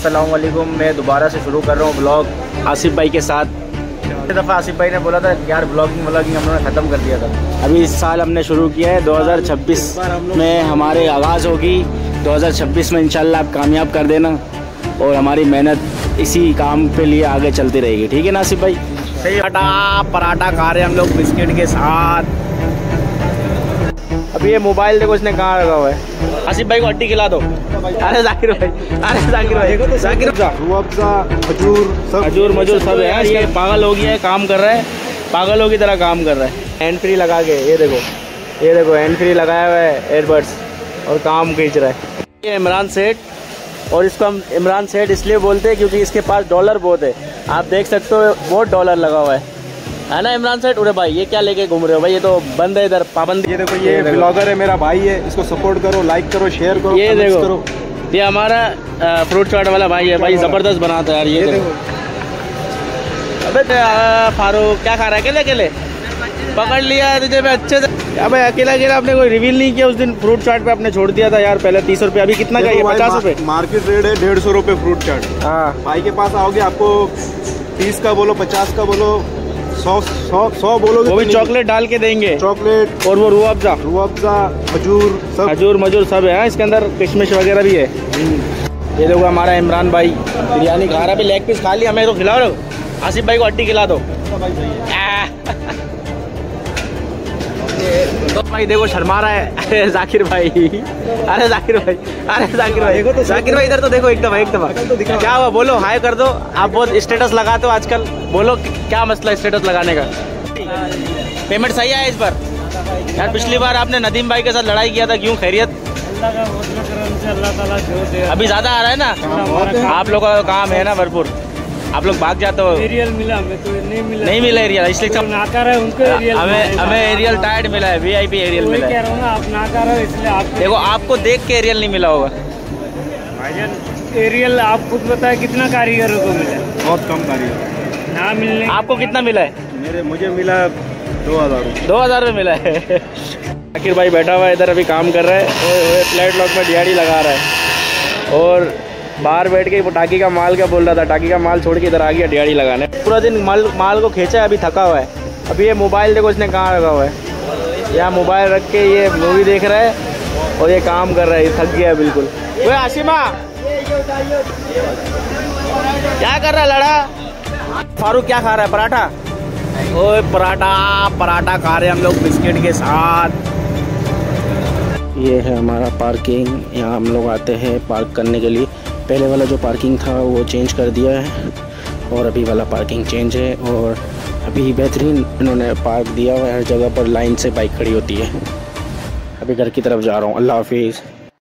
अस्सलाम वालेकुम। मैं दोबारा से शुरू कर रहा हूँ ब्लॉग आसिफ भाई के साथ। एक दफ़ा आसिफ भाई ने बोला था यार ब्लॉगिंग हमने ख़त्म कर दिया था। अभी इस साल हमने शुरू किया है, 2026 में हमारे आगाज़ होगी। 2026 में इंशाल्लाह आप कामयाब कर देना और हमारी मेहनत इसी काम पे लिए आगे चलती रहेगी। ठीक है ना आसिफ भाई? सही। पराठा खा रहे हैं हम लोग बिस्किट के साथ। अभी ये मोबाइल देखो इसने कहाँ लगा हुआ है। आसिफ भाई को हड्डी खिला दो। अरे जाकिर भाई, अरे जाकिर भाई, जाकिर खजूर मजूर सब है यार। ये पागल हो गया है, काम कर रहा है, पागलों की तरह काम कर रहा है। हैंड फ्री लगा के ये देखो हैंड फ्री लगाया हुआ है, एयरबड्स, और काम खींच रहा है। ये इमरान सेठ, और इसको हम इमरान सेठ इसलिए बोलते हैं क्योंकि इसके पास डॉलर बहुत है। आप देख सकते हो बहुत डॉलर लगा हुआ है ना इमरान सेठ? उरे भाई ये क्या लेके घूम रहे हो भाई? ये तो बंद है इधर, पाबंदी। ये देखो, ये ब्लॉगर है, मेरा भाई है, इसको सपोर्ट करो, लाइक करो, शेयर करो। ये देखो ये हमारा फ्रूट चाट वाला भाई है भाई, जबरदस्त बनाता है यार। ये देखो। अबे फारूक क्या खा रहा है? अकेले पकड़ लिया है तुझे अच्छे से। अबे अकेला आपने कोई रिवील नहीं किया। उस दिन फ्रूट चाट पे आपने छोड़ दिया था यार, पहले 30 रुपये, अभी कितना का? 50 रुपये मार्केट रेट है। 150 रुपये फ्रूट चाट। हाँ, भाई के पास आओगे आपको 30 का बोलो, 50 का बोलो, 100 बोलोगे, वो भी चॉकलेट डाल के देंगे। चॉकलेट और वो रूह अफ़ज़ा, खजूर मजूर सब है इसके अंदर, किशमिश वगैरह भी है। ये देखो हमारा इमरान भाई बिरयानी खा रहा है। अभी लेग पीस खा लिया, हमें तो खिलाओ। आसिफ भाई को हड्डी खिला दो। तो भाई देखो शर्मा रहा है। अरे जाकिर भाई, अरे जाकिर भाई, अरे जाकिर भाई, जाकिर भाई इधर तो देखो एक दफा। क्या हुआ? बोलो, हाय कर दो। आप बहुत स्टेटस लगाते हो आजकल, बोलो क्या मसला है स्टेटस लगाने का? पेमेंट सही आया इस बार? यार पिछली बार आपने नदीम भाई के साथ लड़ाई किया था, क्यों? खैरियत? अभी ज्यादा आ रहा है ना? आप लोगों का काम है ना भरपूर, आप लोग भाग जाते हो। एरियल मिला हमें तो नहीं मिला एरियल, इसलिए सब नाकार है उनको। हमें एरियल टाइट मिला है, VIP एरियल मिला है। आप नाकार है इसलिए आप देखो, आपको देख के एरियल नहीं मिला होगा भाईजान। एरियल आप खुद बताए कितना कारीगरों को मिला? बहुत कम कारीगर ना मिलने। आपको कितना मिला है? मुझे मिला 2000 रुपये मिला है। जाकिर भाई बैठा हुआ है इधर, अभी काम कर रहा है, फ्लैट लॉक में दिहाड़ी लगा रहा है। और बाहर बैठ के वो टाकी का माल क्या बोल रहा था, टाकी का माल छोड़ के इधर आ गया दिहाड़ी लगाने। पूरा दिन माल को खींचा है, अभी थका हुआ है। अभी ये मोबाइल देखो इसने कहाँ रखा हुआ है। यहाँ मोबाइल रख के ये मूवी देख रहा है और ये काम कर रहा है, ये थक गया है बिल्कुल। वो आशिमा क्या कर रहा है लड़ा? फारूक क्या खा रहा है? पराठा। ओए पराठा खा रहे हैं हम लोग बिस्किट के साथ। ये है हमारा पार्किंग, यहाँ हम लोग आते हैं पार्क करने के लिए। पहले वाला जो पार्किंग था वो चेंज कर दिया है और अभी वाला पार्किंग चेंज है, और अभी बेहतरीन इन्होंने पार्क दिया हुआ है। हर जगह पर लाइन से बाइक खड़ी होती है। अभी घर की तरफ जा रहा हूँ। अल्लाह हाफिज़।